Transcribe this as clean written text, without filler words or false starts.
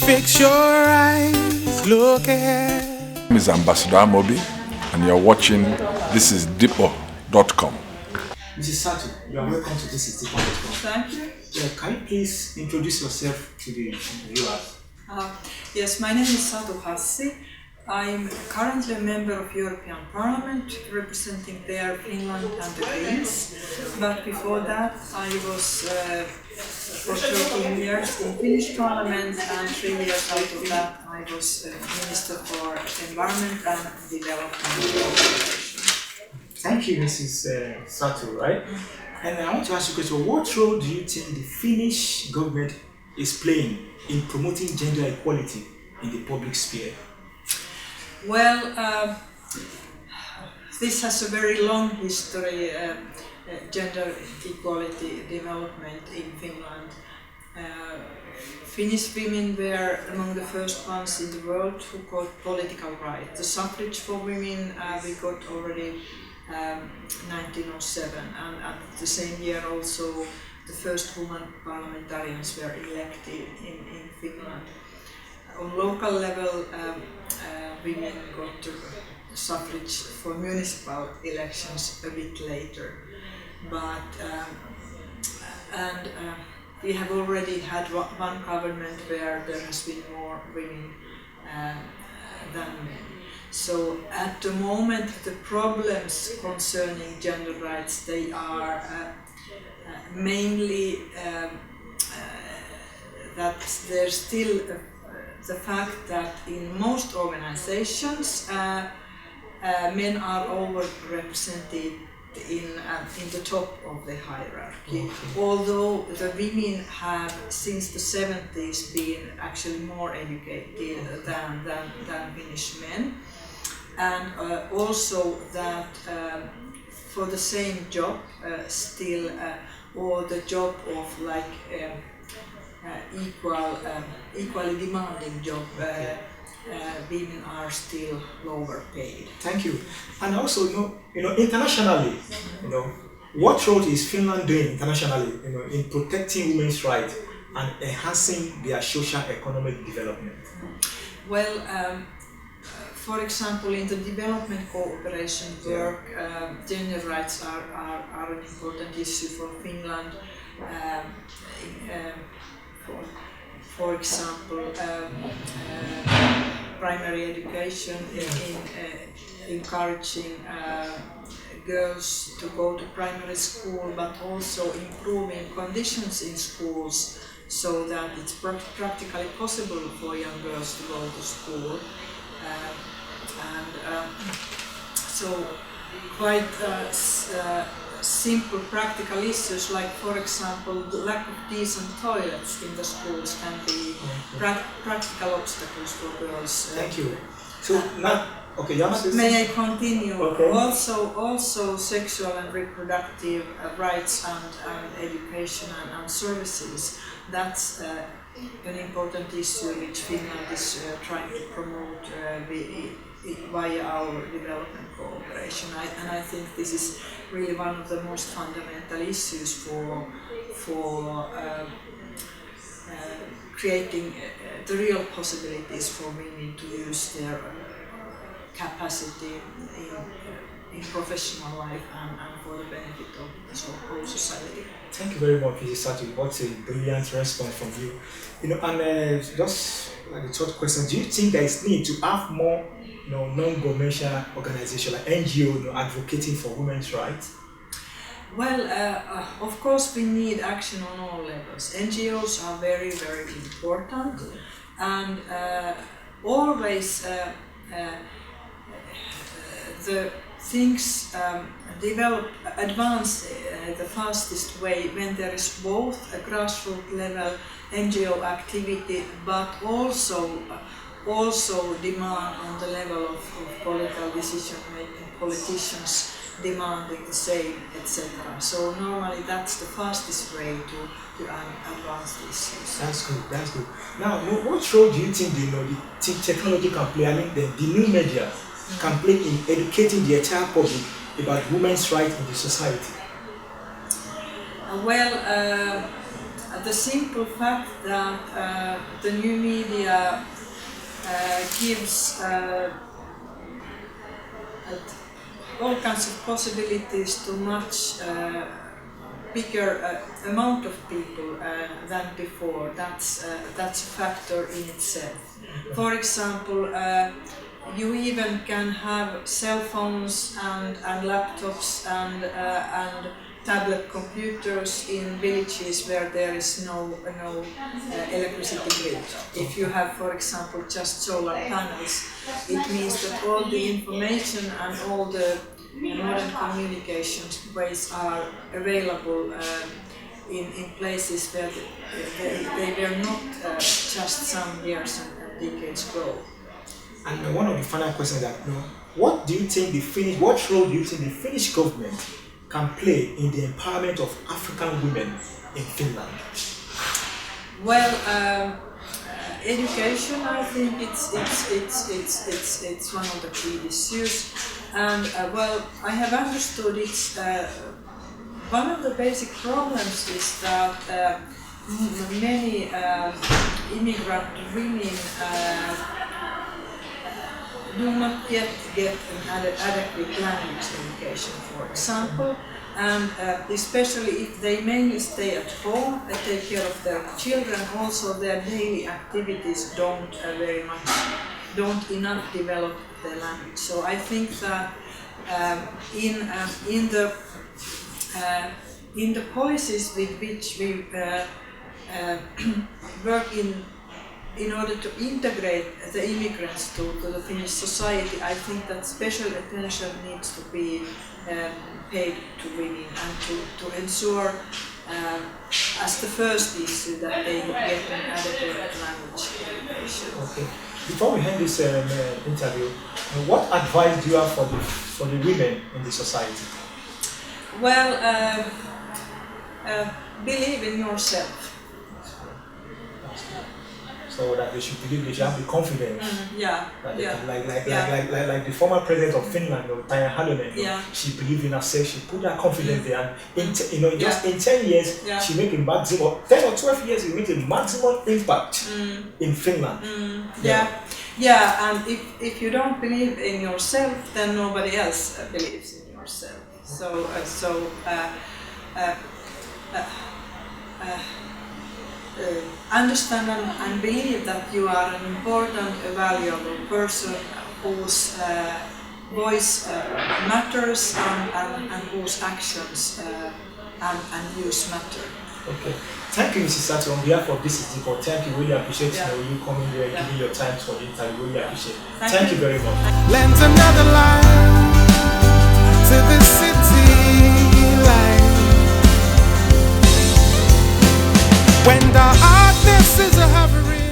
Fix your eyes, look ahead. My name is Ambassador Amobi, and you're watching This is Dipo.com. Mrs. Satu, you are welcome to This is Dipo.com. Thank you. Can you please introduce yourself to the viewers? Yes, my name is Satu Hassi. I'm currently a member of European Parliament, representing there Finland and the Greens. But before that, I was for 13 years in Finnish Parliament, and 3 years out of that, I was Minister for Environment and Development. Thank you, Mrs. Satu, right? And I want to ask you a question. What role do you think the Finnish government is playing in promoting gender equality in the public sphere? Well, this has a very long history, gender equality development in Finland. Finnish women were among the first ones in the world who got political rights. The suffrage for women we got already 1907, and at the same year also the first women parliamentarians were elected in Finland. On local level, women got the suffrage for municipal elections a bit later, but we have already had one government where there has been more women than men. So at the moment, the problems concerning gender rights, they are mainly that there's still the fact that in most organizations men are overrepresented in the top of the hierarchy. Okay. Although the women have since the 70s been actually more educated than Finnish men, and also that for the same job still or the job of like equally demanding job, women are still lower paid. Thank you. And also, internationally, what role is Finland doing internationally, in protecting women's rights and enhancing their social-economic development? Well, for example, in the development cooperation work, gender rights are an important issue for Finland. For example, primary education, in encouraging girls to go to primary school, but also improving conditions in schools so that it's practically possible for young girls to go to school. So quite simple practical issues like, for example, the lack of decent toilets in the schools can be practical obstacles for girls. Thank you. So now, okay, may I continue? Okay. Also sexual and reproductive rights and education and services. That's an important issue which Finland is trying to promote via our development cooperation. And I think this is really one of the most fundamental issues for creating the real possibilities for women to use their capacity in professional life and for the benefit of the whole society. Thank you very much, Mrs. Satu. What a brilliant response from you. And just like the third question, do you think there is need to have more non-governmental organizations like NGO advocating for women's rights? Well, of course we need action on all levels. NGOs are very, very important, and always the things advance the fastest way when there is both a grassroots level NGO activity, but also demand on the level of political decision making, politicians demanding the same, etc. So normally that's the fastest way to advance these issues. That's good. Now, what role do you think the technology can play? I mean, the new media can play in educating the entire public about women's rights in the society? the simple fact that the new media gives all kinds of possibilities to much bigger amount of people than before. That's a factor in itself. For example, you even can have cell phones and laptops and tablet computers in villages where there is no electricity grid. If you have, for example, just solar panels, it means that all the information and all the modern communication ways are available in places where they were not just some years and decades ago. And one of the final questions that, what do you think what role do you think the Finnish government can play in the empowerment of African women in Finland? Well, education, I think it's one of the key issues, and well, I have understood it's one of the basic problems is that many immigrant women do not yet get an adequate language education, for example, and especially if they mainly stay at home and take care of their children, also their daily activities don't enough develop their language. So I think that in the policies with which we work in order to integrate the immigrants to the Finnish society, I think that special attention needs to be paid to women and to ensure as the first issue that they get an adequate language education. Okay. Before we end this interview, what advice do you have for the women in the society? Well, believe in yourself. So that they should believe, they should have the confidence. Yeah. That they Yeah. can, like the former president of Finland, Taija Halonen, Yeah. she believed in herself, she put her confidence there, and just Yeah. in 10 years, Yeah. she make a maximum, 10 or 12 years, she make a maximum impact in Finland. Yeah, and if you don't believe in yourself, then nobody else believes in yourself. Understand and believe that you are an important, valuable person whose voice matters and whose actions and views matter. Okay. Thank you, Mrs. Satu, on behalf of This Is Deeper. Thank you, really appreciate you coming here and giving your time for the interview. Really appreciate it. Thank you very much. Lends another light to the city light. When darkness is a hovering